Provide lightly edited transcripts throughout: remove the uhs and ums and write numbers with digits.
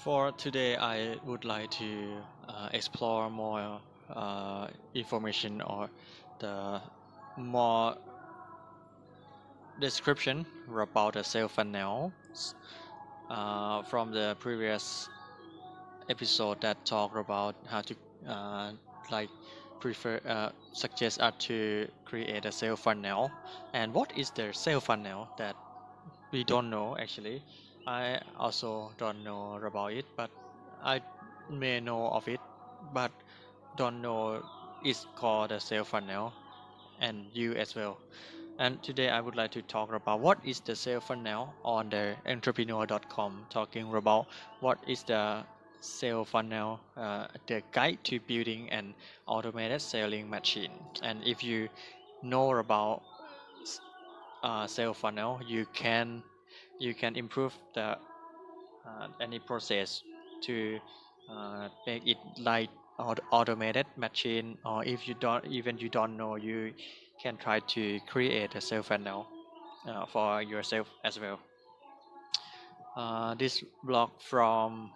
For today, I would like to explore more information or the more description about the sales funnel from the previous episode that talked about how to uh, like prefer suggest us to create a sales funnel and what is the sales funnel that we don't know actually. I also don't know about it, but I may know of it, but don't know it's called a sales funnel, and you as well. And today I would like to talk about what is the sales funnel on the entrepreneur.com, talking about what is the sales funnel, the guide to building an automated selling machine. And if you know about sales funnel, you can improve the any process to make it like automated machine, or if you don't know, you can try to create a sales funnel for yourself as well. This blog from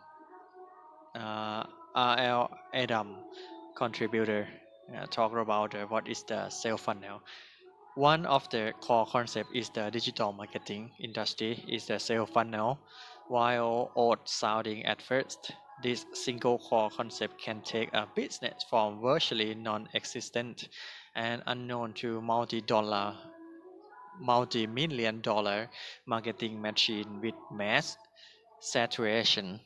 uh, RL Adam contributor talk about what is the sales funnel. One of the core concepts is the digital marketing industry is the sales funnel. While odd sounding at first, this single core concept can take a business from virtually non-existent and unknown to multi-million dollar marketing machine with mass saturation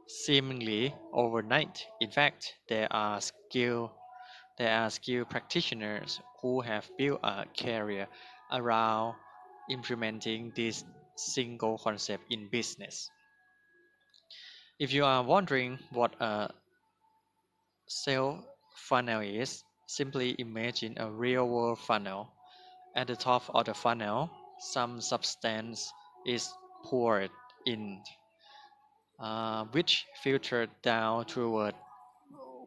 seemingly overnight. In fact, there are skilled practitioners who have built a career around implementing this single concept in business. If you are wondering what a sales funnel is, simply imagine a real world funnel. At the top of the funnel, some substance is poured in, which filtered down toward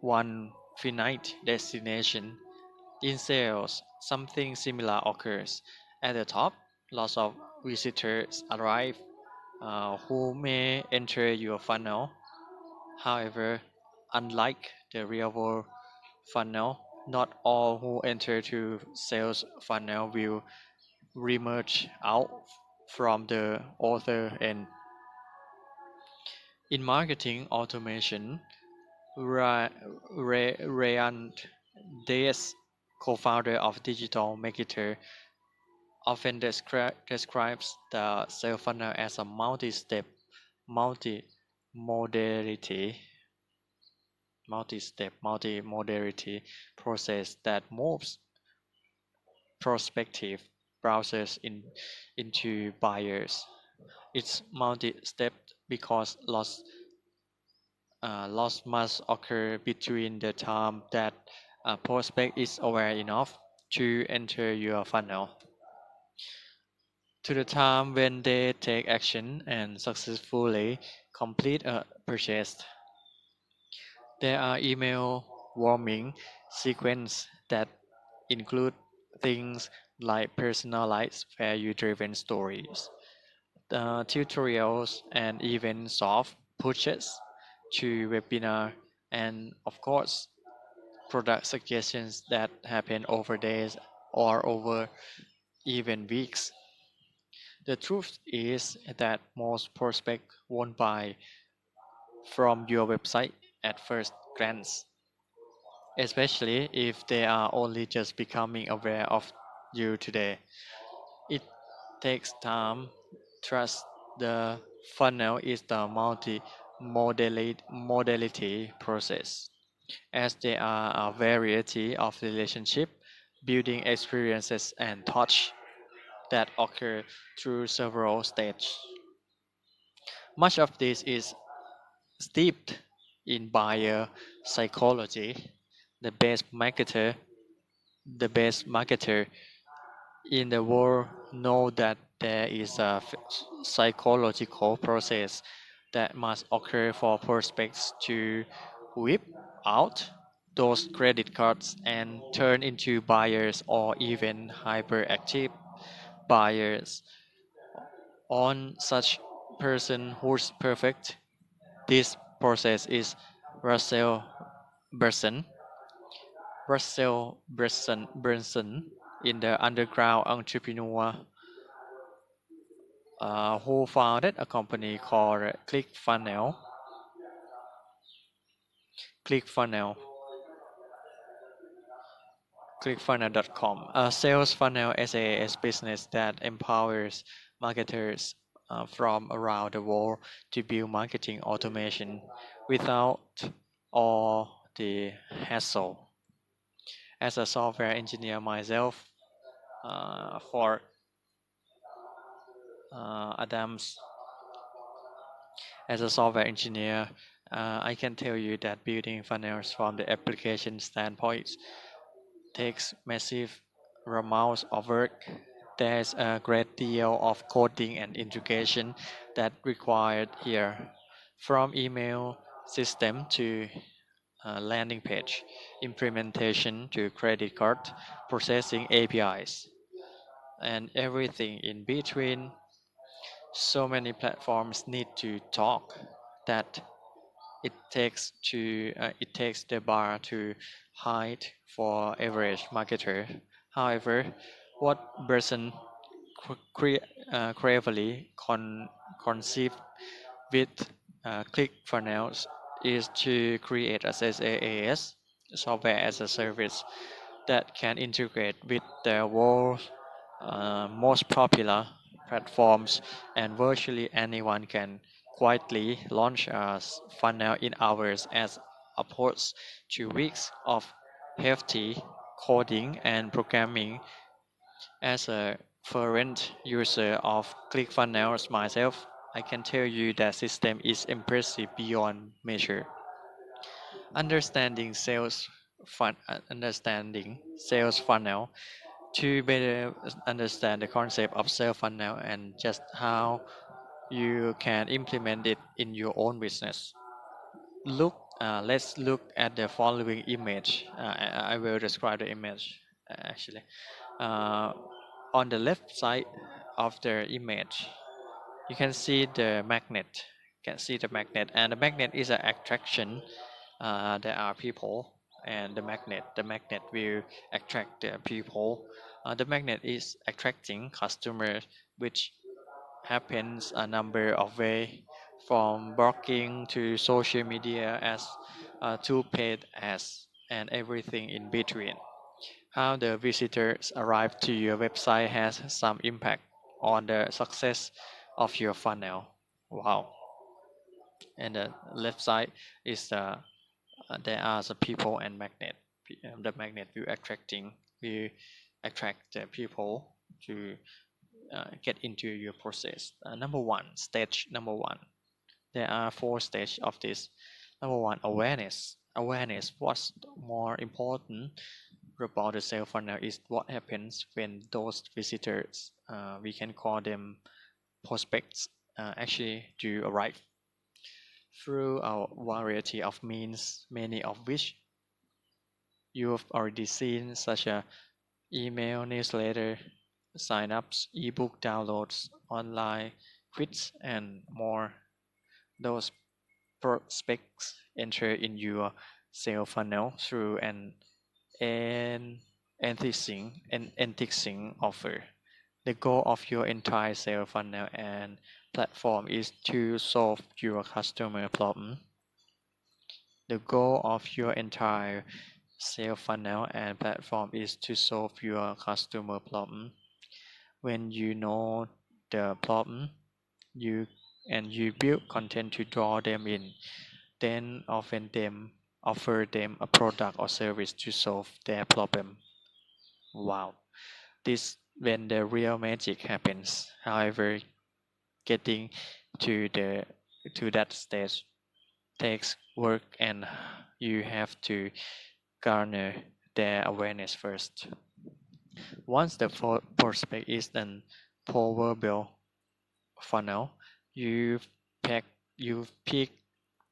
one finite destination. In sales, something similar occurs. At the top, lots of visitors arrive who may enter your funnel. However, unlike the real world funnel, not all who enter to sales funnel will remerge out from the other end. In marketing automation, Ryan Dace, co-founder of Digital Marketer, often describes the sales funnel as a multi-step, multi-modality, multi-modality process that moves prospective browsers into buyers. It's multi-step because loss must occur between the time that a prospect is aware enough to enter your funnel to the time when they take action and successfully complete a purchase. There are email warming sequences that include things like personalized value-driven stories, tutorials, and even soft pushes to webinar, and of course, product suggestions that happen over days or over even weeks. The truth is that most prospects won't buy from your website at first glance, especially if they are only just becoming aware of you today. It takes time. Trust the funnel is the modality process, as there are a variety of relationship building experiences and touch that occur through several stages. Much of this is steeped in buyer psychology. The best marketer, the best marketer in the world know that there is a psychological process that must occur for prospects to whip out those credit cards and turn into buyers or even hyperactive buyers. On such person who's perfect This process is Russell Brunson. Brunson in the underground entrepreneur who founded a company called ClickFunnels, ClickFunnels.com. A sales funnel SaaS business that empowers marketers from around the world to build marketing automation without all the hassle. As a software engineer myself, for Adams, as a software engineer, I can tell you that building funnels from the application standpoint takes massive amounts of work. There's a great deal of coding and integration that required here, from email system to landing page implementation to credit card processing APIs and everything in between. So many platforms need to talk that it takes the bar to hide for average marketer. However, what Burson cleverly conceived with ClickFunnels is to create a SaaS, software as a service, that can integrate with the world's most popular platforms, and virtually anyone can quietly launch a funnel in hours as opposed to weeks of hefty coding and programming. As a fervent user of ClickFunnels myself, I can tell you that system is impressive beyond measure. Understanding sales funnel to better understand the concept of sales funnel and just how you can implement it in your own business. Let's look at the following image. I will describe the image actually. Uh, on the left side of the image, you can see the magnet. You can see the magnet, and the magnet is an attraction. There are people, and the magnet will attract the people. The magnet is attracting customers, which happens a number of ways, from blogging to social media as to paid ads and everything in between. How the visitors arrive to your website has some impact on the success of your funnel. Wow. And the left side is there are the people and magnet. The magnet will attract the people to get into your process. Stage number one. There are four stages of this. Number one, awareness. Awareness. What's more important about the sales funnel is what happens when those visitors, we can call them prospects, actually do arrive through a variety of means, many of which you've already seen, such as email, newsletter, sign-ups, ebook downloads, online quiz, and more. Those prospects enter in your sales funnel through an enticing offer. The goal of your entire sales funnel and platform is to solve your customer problem. The goal of your entire sales funnel and platform is to solve your customer problem. When you know the problem, you you build content to draw them in, then offer them a product or service to solve their problem. Wow, this when the real magic happens. However, getting to the to that stage takes work, and you have to garner their awareness first. Once the prospect is an proverbial funnel, you pick you pick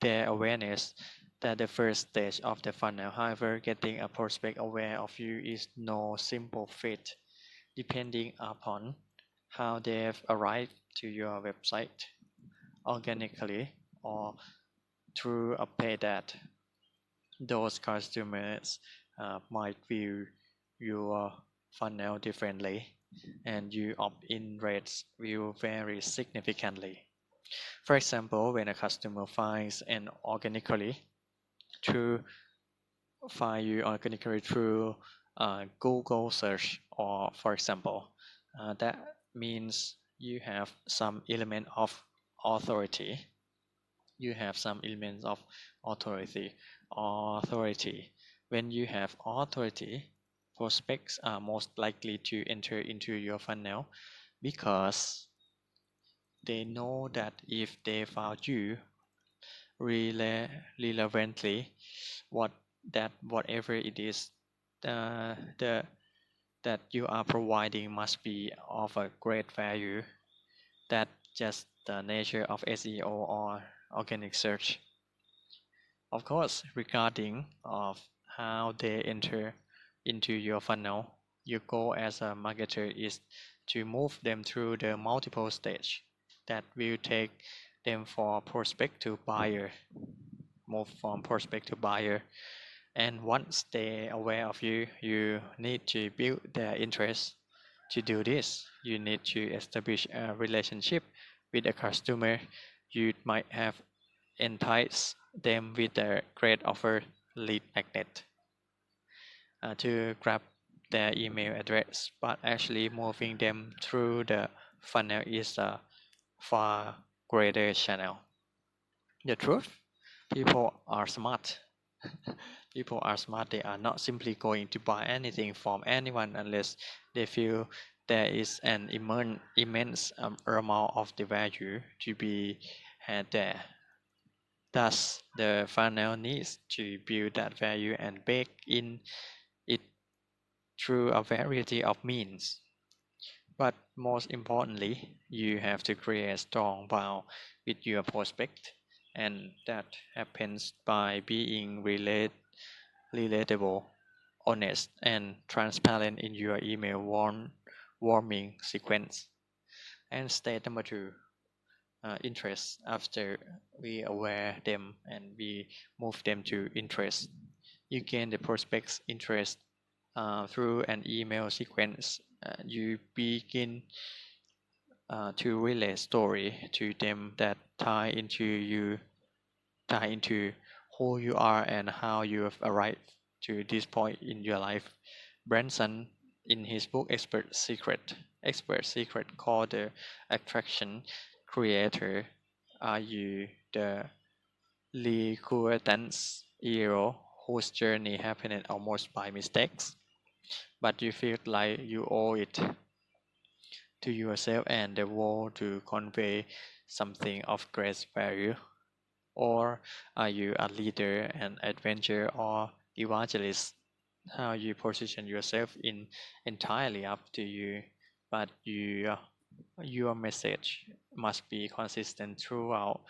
their awareness. That the first stage of the funnel. However, getting a prospect aware of you is no simple feat, depending upon how they've arrived to your website, organically or through a pay that those customers might view your funnel differently, and your opt-in rates will vary significantly. For example, when a customer finds an organically through find you organically through Google search, or for example, that means you have some element of authority. You have some elements of authority. Authority. When you have authority, prospects are most likely to enter into your funnel because they know that if they found you relevantly, what whatever it is the that you are providing must be of a great value. That just the nature of SEO or organic search. Of course, regarding of how they enter into your funnel, your goal as a marketer is to move them through the multiple stage that will take them from prospect to buyer, move from prospect to buyer. And once they are aware of you, you need to build their interest. To do this, you need to establish a relationship with a customer. You might have enticed them with a great offer, lead magnet, to grab their email address, but actually moving them through the funnel is a far greater channel. The truth, people are smart. People are smart. They are not simply going to buy anything from anyone unless they feel there is an immense amount of the value to be had there. Thus, the funnel needs to build that value and bake in it through a variety of means. But most importantly, you have to create a strong bond with your prospect, and that happens by being relatable, honest, and transparent in your email warming sequence. And state number two, interest. After we aware them and we move them to interest, you gain the prospect's interest through an email sequence. You begin to relay story to them that tie into who you are and how you have arrived to this point in your life. Branson, in his book Expert Secret, called the attraction creator. Are you the Liquidance hero whose journey happened almost by mistakes, but you feel like you owe it to yourself and the world to convey something of great value? Or are you a leader, an adventurer, or evangelist? How you position yourself in entirely up to you, but your message must be consistent throughout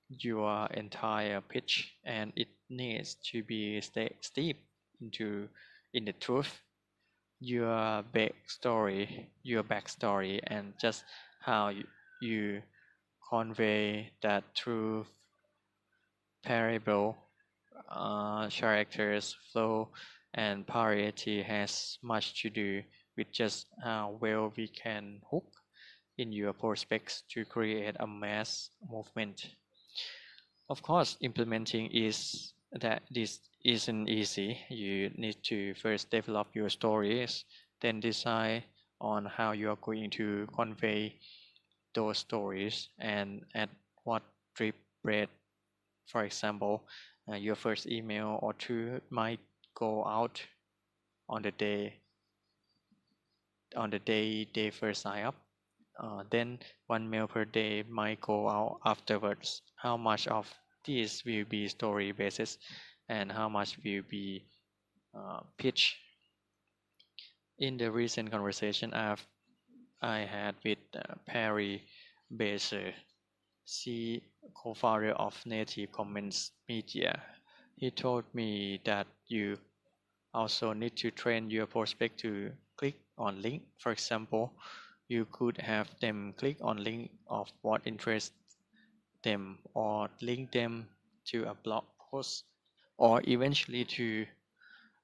your entire pitch, and it needs to be steep in the truth, your backstory, and just how you convey that through parable, characters, flow, and variety has much to do with just how well we can hook in your prospects to create a mass movement. Of course, implementing is that this isn't easy. You need to first develop your stories, then decide on how you are going to convey those stories and at what drip rate. For example, your first email or two might go out on the day they first sign up. Then one mail per day might go out afterwards. How much of this will be story basis, and how much will be pitch? In the recent conversation I had with Perry Baser, co-founder of Native Commons Media, he told me that you also need to train your prospect to click on link. For example, you could have them click on link of what interests them, or link them to a blog post or eventually to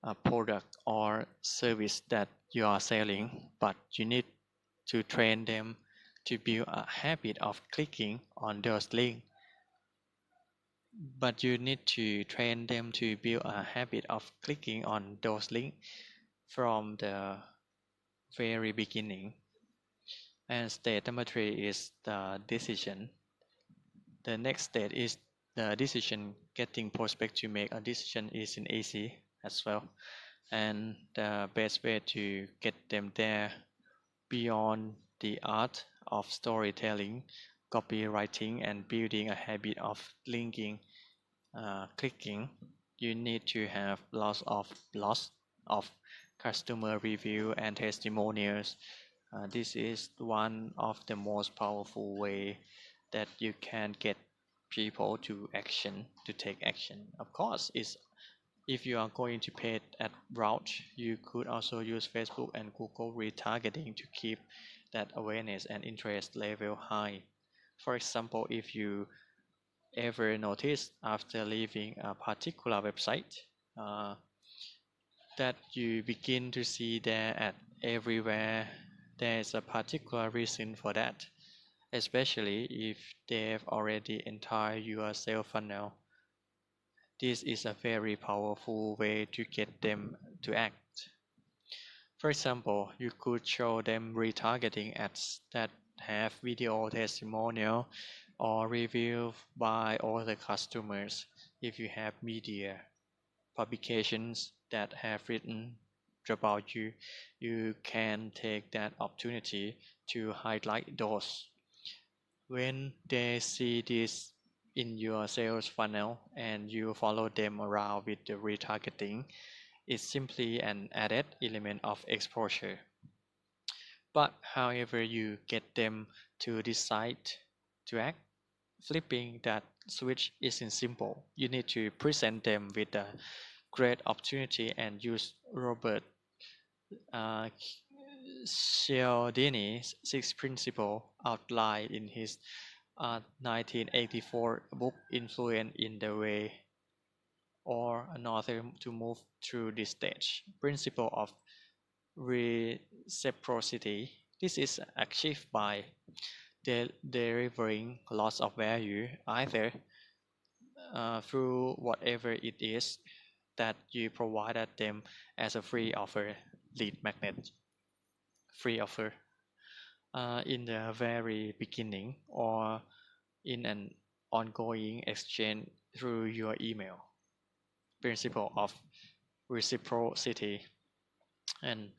a product or service that you are selling, but you need to train them to build a habit of clicking on those links. But you need to train them to build a habit of clicking on those links from the very beginning. And state number 3 is the decision. The next state is the decision. Getting prospect to make a decision isn't easy as well. And the best way to get them there, beyond the art of storytelling, copywriting, and building a habit of linking, clicking, you need to have lots of customer review and testimonials. This is one of the most powerful way that you can get people to take action. Of course, is if you are going to pay at route, you could also use Facebook and Google retargeting to keep that awareness and interest level high. For example, if you ever notice after leaving a particular website that you begin to see their ad everywhere, there is a particular reason for that, especially if they've already entered your sales funnel. This is a very powerful way to get them to act. For example, you could show them retargeting ads that have video testimonial or review by other customers. If you have media publications that have written about you, you can take that opportunity to highlight those. When they see this in your sales funnel and you follow them around with the retargeting, it's simply an added element of exposure. But however you get them to decide to act, flipping that switch isn't simple. You need to present them with a great opportunity and use Robert uh, Cialdini's six principles outlined in his 1984 book Influence in the Way or another to move through this stage. Principle of reciprocity. This is achieved by delivering lots of value either through whatever it is that you provided them as a free offer, lead magnet, free offer in the very beginning or in an ongoing exchange through your email. Principle of reciprocity and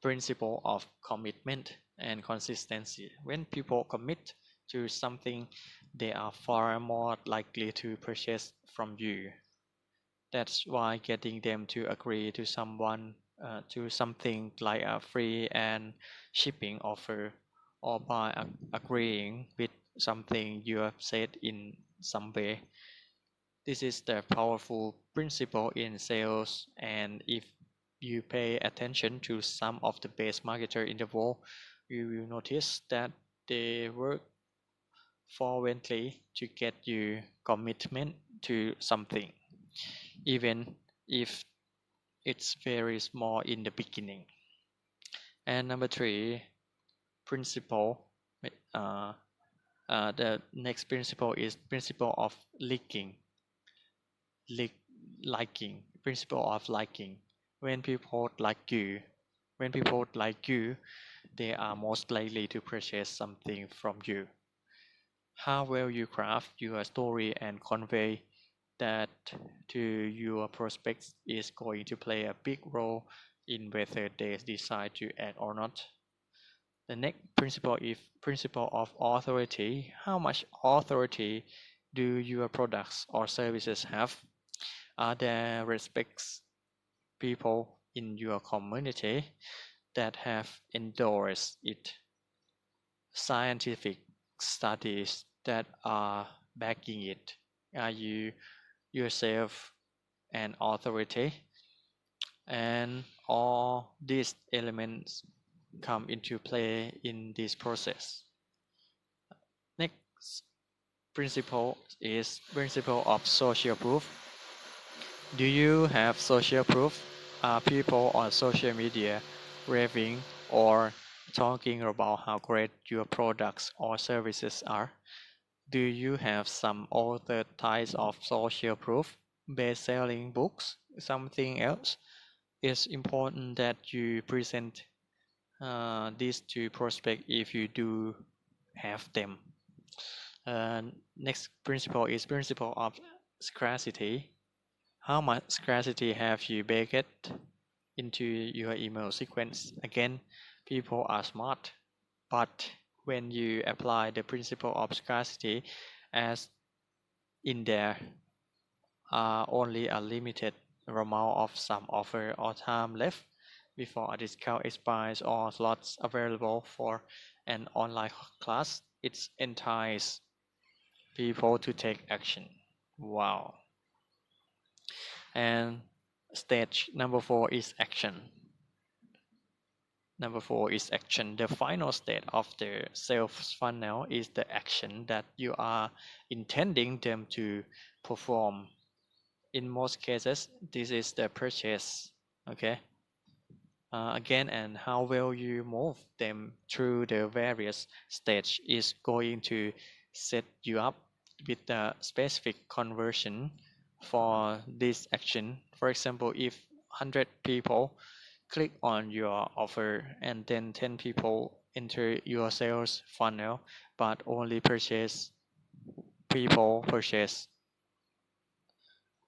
principle of commitment and consistency. When people commit to something, they are far more likely to purchase from you. That's why getting them to agree to something like a free and shipping offer, or by agreeing with something you have said in some way. This is the powerful principle in sales, and if you pay attention to some of the best marketers in the world, you will notice that they work fervently to get you commitment to something, even if it's very small in the beginning. And number 3 principle, uh, the next principle is principle of liking. Liking, principle of liking. When people like you, when people like you, they are most likely to purchase something from you. How well you craft your story and convey that to your prospects is going to play a big role in whether they decide to act or not. The next principle is principle of authority. How much authority do your products or services have? Are there respects people in your community that have endorsed it? Scientific studies that are backing it? Are you yourself an authority? And all these elements come into play in this process. Next principle is principle of social proof. Do you have social proof? Are people on social media raving or talking about how great your products or services are? Do you have some other types of social proof? Best-selling books? Something else? It's important that you present this to prospect if you do have them. Next principle is principle of scarcity. How much scarcity have you baked into your email sequence? Again, people are smart, but when you apply the principle of scarcity as in there are only a limited amount of some offer or time left before a discount expires or slots available for an online class, it entices people to take action. Wow. And stage number four is action. Number four is action. The final state of the sales funnel is the action that you are intending them to perform. In most cases, this is the purchase. Okay. Again, and how well you move them through the various stage is going to set you up with a specific conversion for this action. For example, if 100 people click on your offer and then 10 people enter your sales funnel, but only people purchase,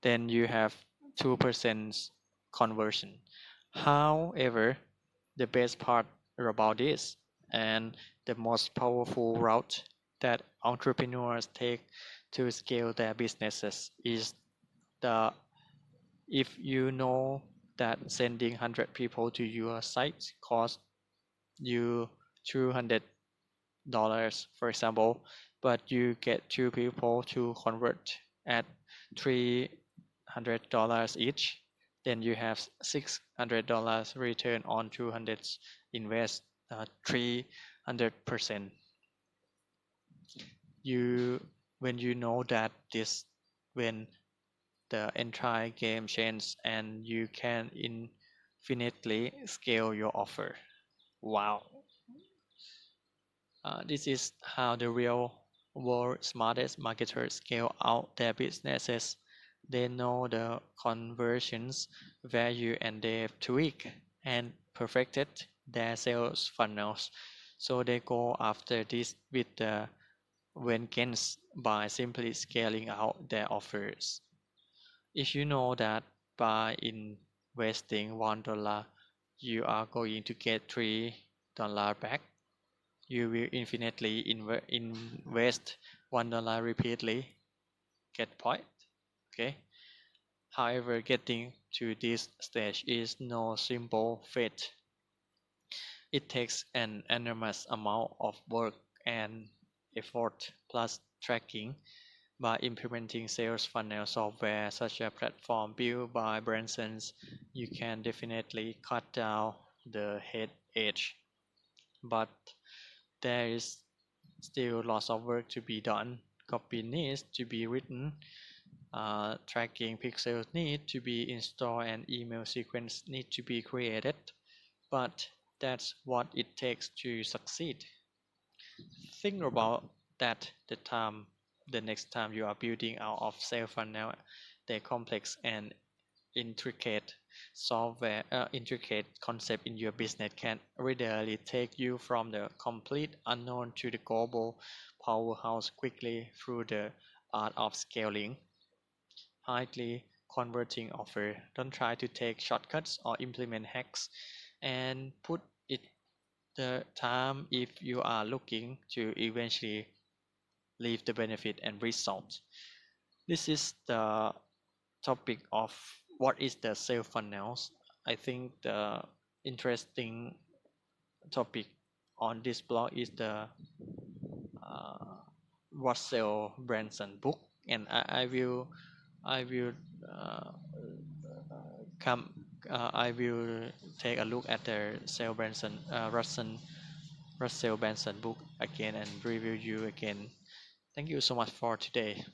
then you have 2% conversion. However, the best part about this and the most powerful route that entrepreneurs take to scale their businesses is the if you know that sending 100 people to your site costs you $200, for example, but you get two people to convert at $300 each, then you have $600 return on 200 invest 300%. You when you know that this when the entire game changes and you can infinitely scale your offer. Wow. This is how the real world smartest marketers scale out their businesses. They know the conversions value and they've tweaked and perfected their sales funnels. So they go after this with the vengeance by simply scaling out their offers. If you know that by investing $1, you are going to get $3 back, you will infinitely invest $1 repeatedly. Get point? Okay. However, getting to this stage is no simple feat. It takes an enormous amount of work and effort plus tracking. By implementing sales funnel software such as platform built by Branson's, you can definitely cut down the headache. But there is still lots of work to be done. Copy needs to be written, tracking pixels need to be installed, and email sequence need to be created. But that's what it takes to succeed. Think about that the next time you are building out of sales funnel, the complex and intricate concept in your business can readily take you from the complete unknown to the global powerhouse quickly through the art of scaling. Highly converting offer. Don't try to take shortcuts or implement hacks and put it the time if you are looking to eventually leave the benefit and result. This is the topic of what is the sales funnels. I think the interesting topic on this blog is the uh, Russell Branson book, and I will uh, come. I will take a look at the Russell Branson book again and review you again Thank you so much for today.